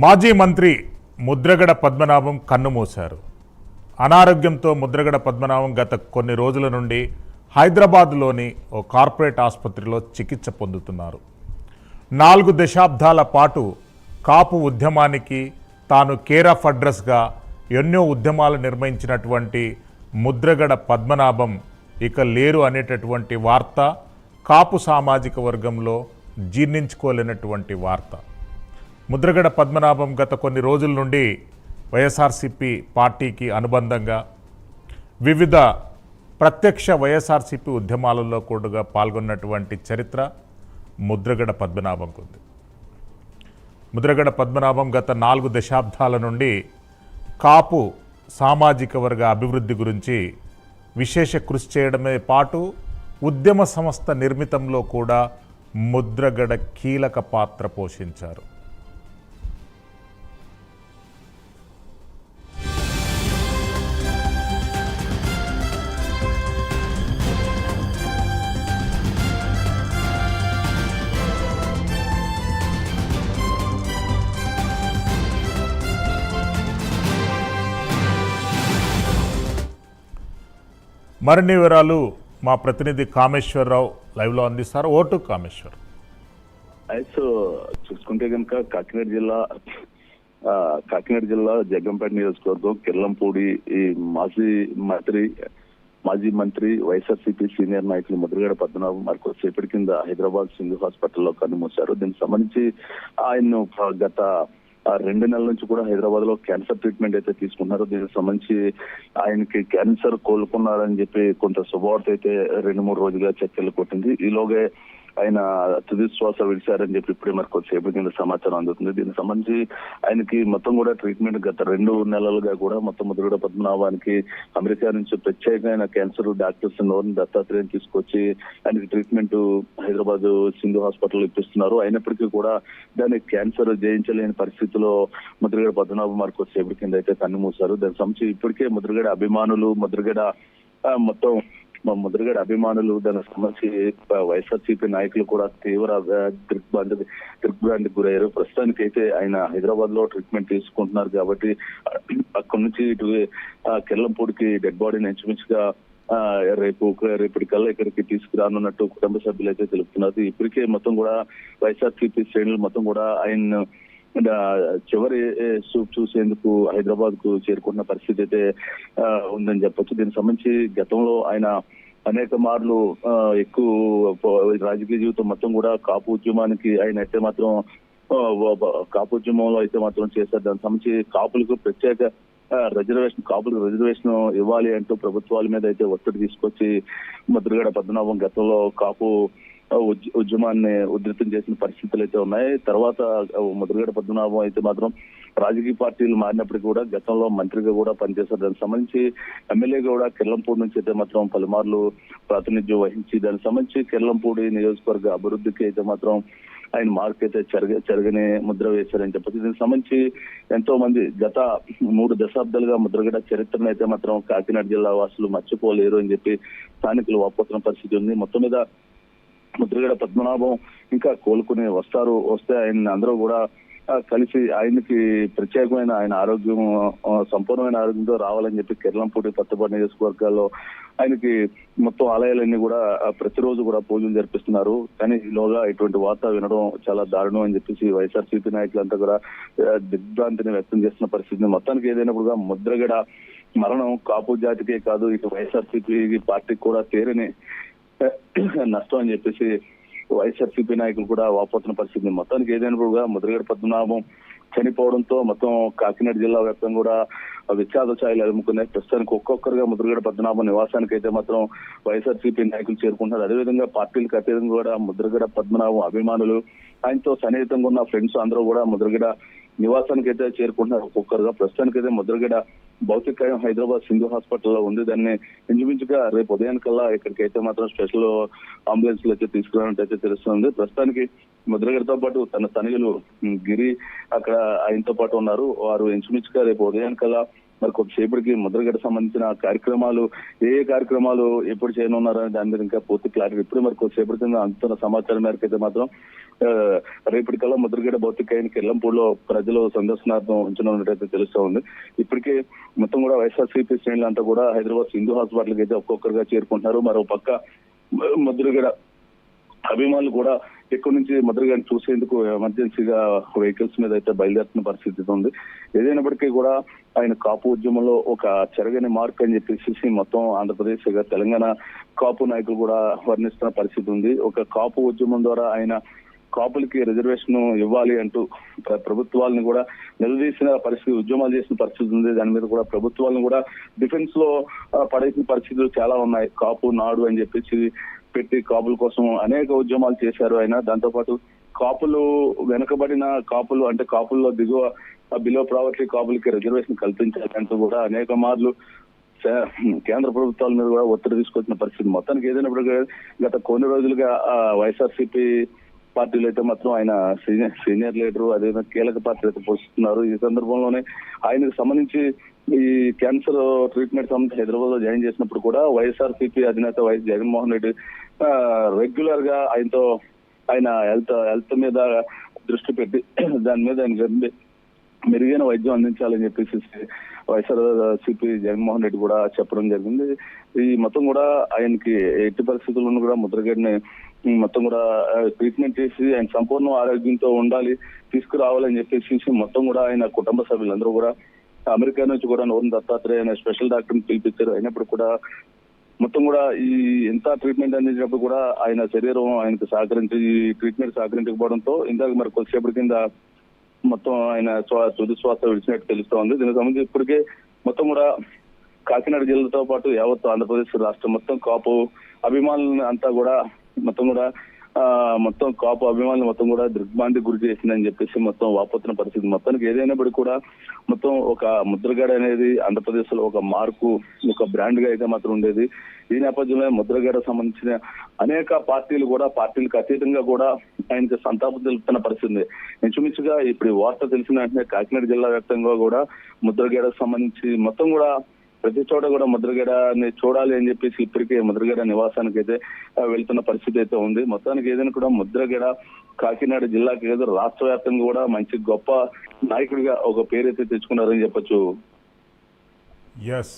మాజీ మంత్రి ముద్రగడ పద్మనాభం కన్నుమూశారు. అనారోగ్యంతో ముద్రగడ పద్మనాభం గత కొన్ని రోజుల నుండి హైదరాబాద్లోని ఓ కార్పొరేట్ ఆసుపత్రిలో చికిత్స పొందుతున్నారు. 4 దశాబ్దాల పాటు కాపు ఉద్యమానికి తాను కేర్ ఆఫ్ అడ్రస్గా ఎన్నో ఉద్యమాలు నిర్వహించినటువంటి ముద్రగడ పద్మనాభం ఇక లేరు అనేటటువంటి వార్త కాపు సామాజిక వర్గంలో జీర్ణించుకోలేనటువంటి వార్త. ముద్రగడ పద్మనాభం గత కొన్ని రోజుల నుండి వైఎస్ఆర్సీపీ పార్టీకి అనుబంధంగా వివిధ ప్రత్యక్ష వైఎస్ఆర్సీపీ ఉద్యమాలలో కూడా పాల్గొన్నటువంటి చరిత్ర ముద్రగడ పద్మనాభంకు ఉంది. ముద్రగడ పద్మనాభం గత 4 దశాబ్దాల నుండి కాపు సామాజిక వర్గ అభివృద్ధి గురించి విశేష కృషి చేయడమే పాటు ఉద్యమ సంస్థ నిర్మితంలో కూడా ముద్రగడ కీలక పాత్ర పోషించారు. మరిన్ని వివరాలు మా ప్రతినిధి కామేశ్వరరావు లైవ్లో అందిస్తారు. ఓటు కామేశ్వర్. అయితే చూసుకుంటే కనుక కాకినాడ జిల్లా జగ్గంపేట నియోజకవర్గం కిర్లంపూడి ఈ మాజీ మంత్రి వైఎస్ఆర్సీపీ సీనియర్ నాయకులు ముద్రగడ పద్మనాభం మరి కొద్దిసేపటి కింద హైదరాబాద్ సింధు హాస్పిటల్లో కన్నుమూశారు. దీనికి సంబంధించి ఆయన్ను గత 2 నెలల నుంచి కూడా హైదరాబాద్ లో క్యాన్సర్ ట్రీట్మెంట్ అయితే తీసుకున్నారు. దీనికి సంబంధించి ఆయనకి క్యాన్సర్ కోలుకున్నారని చెప్పి కొంత శుభవార్త అయితే 2-3 రోజులుగా చర్చలు కొట్టింది. ఈలోగే ఆయన తుది శ్వాస విడిచారని చెప్పి ఇప్పుడే మరి కొద్దిసేపు కింద సమాచారం అందుతుంది. దీనికి సంబంధించి ఆయనకి మొత్తం కూడా ట్రీట్మెంట్ గత 2 నెలలుగా కూడా మొత్తం ముద్రగడ పద్మనాభానికి అమెరికా నుంచి ప్రత్యేకమైన క్యాన్సర్ డాక్టర్స్ దత్తాత్రేయం తీసుకొచ్చి ఆయనకి ట్రీట్మెంట్ హైదరాబాద్ సింధు హాస్పిటల్ ఇప్పిస్తున్నారు. అయినప్పటికీ కూడా దానికి క్యాన్సర్ జయించలేని పరిస్థితిలో ముద్రగడ పద్మనాభం మరి కొద్దిసేపటి కింద అయితే కన్నుమూశారు. దానికి సంబంధించి ఇప్పటికే ముద్రగడ అభిమానులు దానికి సంబంధించి వైఎస్ఆర్సీపీ నాయకులు కూడా తీవ్ర దిగ్భ్రాంతికి గురయ్యారు. ప్రస్తుతానికి అయితే ఆయన హైదరాబాద్ లో ట్రీట్మెంట్ తీసుకుంటున్నారు కాబట్టి అక్కడి నుంచి ఇటు కిర్లంపూడికి డెడ్ బాడీని ఇంచుమించుగా రేపటి కల్లా ఇక్కడికి తీసుకురానున్నట్టు కుటుంబ సభ్యులు అయితే తెలుపుతున్నారు. ఇప్పటికే మొత్తం కూడా వైఎస్ఆర్సీపీ శ్రేణులు మొత్తం కూడా ఆయన చివరి చూపు చూసేందుకు హైదరాబాద్ కు చేరుకున్న పరిస్థితి అయితే ఉందని చెప్పొచ్చు. దీనికి సంబంధించి గతంలో ఆయన అనేక మార్లు ఎక్కువ రాజకీయ జీవితం మొత్తం కూడా కాపు ఉద్యమానికి ఆయన అయితే మాత్రం కాపు ఉద్యమంలో అయితే మాత్రం చేశారు. దానికి సంబంధించి కాపులకు ప్రత్యేక రిజర్వేషన్ ఇవ్వాలి అంటూ ప్రభుత్వాల మీద అయితే ఒత్తిడి తీసుకొచ్చి ముద్రగడ పద్మనాభం గతంలో కాపు ఉద్యమాన్ని ఉధృతం చేసిన పరిస్థితులు అయితే ఉన్నాయి. తర్వాత ముద్రగడ పద్మనాభం అయితే మాత్రం రాజకీయ పార్టీలు మారినప్పటికీ కూడా గతంలో మంత్రిగా కూడా పనిచేశారు. దానికి సంబంధించి ఎమ్మెల్యేగా కూడా కిర్లంపూడి నుంచి అయితే మాత్రం పలుమార్లు ప్రాతినిధ్యం వహించి దానికి సంబంధించి కిర్లంపూడి నియోజకవర్గ అభివృద్ధికి అయితే మాత్రం ఆయన మార్క్ అయితే చెరగని ముద్ర వేశారని చెప్పచ్చు. దీనికి సంబంధించి ఎంతో మంది గత 3 దశాబ్దాలుగా ముద్రగడ చరిత్రను అయితే మాత్రం కాకినాడ జిల్లా వాసులు మర్చిపోలేరు అని చెప్పి స్థానికులు వాపోతున్న పరిస్థితి ఉంది. మొత్తం మీద ముద్రగడ పద్మనాభం ఇంకా కోలుకుని వస్తే ఆయన అందరూ కూడా కలిసి ఆయనకి ప్రత్యేకమైన ఆయన ఆరోగ్యం సంపూర్ణమైన ఆరోగ్యంతో రావాలని చెప్పి కిర్లంపూడి పత్తపాడు నియోజకవర్గాల్లో ఆయనకి మొత్తం ఆలయాలన్నీ కూడా ప్రతిరోజు కూడా పూజలు జరిపిస్తున్నారు. కానీ ఈలోగా ఇటువంటి వార్త వినడం చాలా దారుణం అని చెప్పేసి వైఎస్ఆర్సీపీ నాయకులంతా కూడా దిగ్భ్రాంతిని వ్యక్తం చేస్తున్న పరిస్థితి. మొత్తానికి ఏదైనప్పుడుగా ముద్రగడ మరణం కాపు జాతికే కాదు ఇటు వైఎస్ఆర్సీపీ పార్టీకి కూడా తీరని నష్టం అని చెప్పేసి వైఎస్ఆర్సీపీ నాయకులు కూడా వాపోతున్న పరిస్థితి. మొత్తానికి ఏదైనప్పుడుగా ముద్రగడ పద్మనాభం చనిపోవడంతో మొత్తం కాకినాడ జిల్లా వ్యాప్తంగా కూడా విషాద ఛాయలు అలుముకున్నాయి. ప్రస్తుతానికి ఒక్కొక్కరుగా ముద్రగడ పద్మనాభం నివాసానికి అయితే మాత్రం వైఎస్ఆర్సీపీ నాయకులు చేరుకుంటున్నారు. అదేవిధంగా పార్టీలకు అతీతంగా కూడా ముద్రగడ పద్మనాభం అభిమానులు ఆయనతో సన్నిహితంగా ఉన్న ఫ్రెండ్స్ అందరూ కూడా ముద్రగడ నివాసానికి అయితే చేరుకుంటున్నారు ఒక్కొక్కరుగా. ప్రస్తుతానికి అయితే ముద్రగడ భౌతికాయం హైదరాబాద్ సింధు హాస్పిటల్లో ఉంది. దాన్ని ఇంచుమించుగా రేపు ఉదయానికల్లా ఇక్కడికైతే మాత్రం స్పెషల్ అంబులెన్స్ అయితే తీసుకురావడం తెలుస్తుంది. ప్రస్తుతానికి ముద్రగడతో పాటు తన తనయులు గిరి అక్కడ ఆయనతో పాటు ఉన్నారు. వారు ఇంచుమించుగా రేపు ఉదయానికల్లా మరి కొద్దిసేపటికి ముద్రగడ సంబంధించిన కార్యక్రమాలు ఏ కార్యక్రమాలు ఎప్పుడు చేయనున్నారని దాని మీద ఇంకా పూర్తి క్లారిటీ ఇప్పుడు మరి కొద్దిసేపటి కింద అందుతున్న సమాచారం మేరకు అయితే మాత్రం రేపటికల్లా ముద్రగడ భౌతికాయానికి ఎల్లంపూడిలో ప్రజలు సందర్శనార్థం ఉంచనున్నట్టయితే తెలుస్తూ ఉంది. ఇప్పటికే మొత్తం కూడా వైఎస్ఆర్సీపీ శ్రేణులంతా కూడా హైదరాబాద్ సింధు హాస్పిటల్కి అయితే ఒక్కొక్కరుగా చేరుకుంటున్నారు. మరో పక్క ముద్రగడ అభిమానులు కూడా ఎక్కడి నుంచి ముద్రగడని చూసేందుకు ఎమర్జెన్సీగా వెహికల్స్ మీద అయితే బయలుదేరుతున్న పరిస్థితి ఉంది. ఏదైనప్పటికీ కూడా ఆయన కాపు ఉద్యమంలో ఒక చెరగని మార్క్ అని చెప్పేసి మొత్తం ఆంధ్రప్రదేశ్ తెలంగాణ కాపు నాయకులు కూడా వర్ణిస్తున్న పరిస్థితి ఉంది. ఒక కాపు ఉద్యమం ద్వారా ఆయన కాపులకి రిజర్వేషన్ ఇవ్వాలి అంటూ ప్రభుత్వాలను కూడా నిలదీసిన పరిస్థితి, ఉద్యమాలు చేసిన పరిస్థితి ఉంది. దాని మీద కూడా ప్రభుత్వాలను కూడా డిఫెన్స్ లో పడేసిన పరిస్థితులు చాలా ఉన్నాయి. కాపు నాడు అని చెప్పేసి పెట్టి కాపుల కోసం అనేక ఉద్యమాలు చేశారు ఆయన. దాంతో పాటు కాపులు వెనుకబడిన కాపులు అంటే కాపుల్లో దిగువ బిలో ప్రావర్టీ కాపులకి రిజర్వేషన్ కల్పించాలంటూ కూడా అనేక మార్లు కేంద్ర ప్రభుత్వాల మీద కూడా ఒత్తిడి తీసుకొచ్చిన పరిస్థితి. మొత్తానికి ఏదైనప్పుడు గత కొన్ని రోజులుగా వైఎస్ఆర్సీపీ పార్టీలు అయితే మాత్రం ఆయన సీనియర్ లీడరు అదేవిధంగా కీలక పాత్ర అయితే పోషిస్తున్నారు. ఈ సందర్భంలోనే ఆయనకు సంబంధించి ఈ క్యాన్సర్ ట్రీట్మెంట్ సంబంధించి హైదరాబాద్ లో జాయిన్ చేసినప్పుడు కూడా వైఎస్ఆర్సీపీ అధినేత వైఎస్ జగన్మోహన్ రెడ్డి రెగ్యులర్ గా ఆయన హెల్త్ మీద దృష్టి పెట్టి దాని మీద ఆయన మెరుగైన వైద్యం అందించాలని చెప్పేసి వైఎస్ఆర్సీపీ జగన్మోహన్ రెడ్డి కూడా చెప్పడం జరిగింది. ఈ మొత్తం కూడా ఆయనకి ఎట్టి పరిస్థితుల్లోనూ కూడా ముద్రగడని మొత్తం కూడా ట్రీట్మెంట్ చేసి ఆయన సంపూర్ణ ఆరోగ్యంతో ఉండాలి, తీసుకురావాలని చెప్పేసి మొత్తం కూడా ఆయన కుటుంబ సభ్యులందరూ కూడా అమెరికా నుంచి కూడా నోరు దత్తాత్రేయ అనే స్పెషల్ డాక్టర్ ని పిలిపించారు. అయినప్పుడు కూడా మొత్తం కూడా ఈ ఎంత ట్రీట్మెంట్ అందించినప్పుడు కూడా ఆయన శరీరం ఆయనకు ఈ ట్రీట్మెంట్ సహకరించకపోవడంతో ఇందాక మరి కొద్దిసేపటి కింద మొత్తం ఆయన తుది శ్వాస విడిచినట్టు తెలుస్తూ ఉంది. దీనికి సంబంధించి ఇప్పటికే మొత్తం కూడా కాకినాడ జిల్లాతో పాటు యావత్ ఆంధ్రప్రదేశ్ రాష్ట్రం మొత్తం కాపు అభిమానులను అంతా కూడా మొత్తం కాపు అభిమానులు మొత్తం కూడా దిగ్భ్రాంతికి గురి చేసిందని చెప్పేసి మొత్తం వాపోతున్న పరిస్థితి. మొత్తానికి ఏదైనప్పటికీ కూడా మొత్తం ఒక ముద్రగడ అనేది ఆంధ్రప్రదేశ్ లో ఒక మార్కు, ఒక బ్రాండ్ గా అయితే మాత్రం ఉండేది. ఈ నేపథ్యంలో ముద్రగడ సంబంధించిన అనేక పార్టీలు కూడా పార్టీలకు అతీతంగా కూడా ఆయనకి సంతాపం తెలుపుతున్న పరిస్థితి. ఇంచుమించుగా ఇప్పుడు వార్త తెలిసిన వెంటనే కాకినాడ జిల్లా వ్యాప్తంగా కూడా ముద్రగడకు సంబంధించి మొత్తం కూడా ప్రతి చోట కూడా ముద్రగడని చూడాలి అని చెప్పేసి ఇప్పటికే ముద్రగడ నివాసానికి అయితే వెళ్తున్న పరిస్థితి అయితే ఉంది. మొత్తానికి ఏదైనా కూడా ముద్రగడ కాకినాడ జిల్లాకి ఏదో రాష్ట్ర వ్యాప్తంగా కూడా మంచి గొప్ప నాయకుడిగా ఒక పేరైతే తెచ్చుకున్నారని చెప్పొచ్చు. ఎస్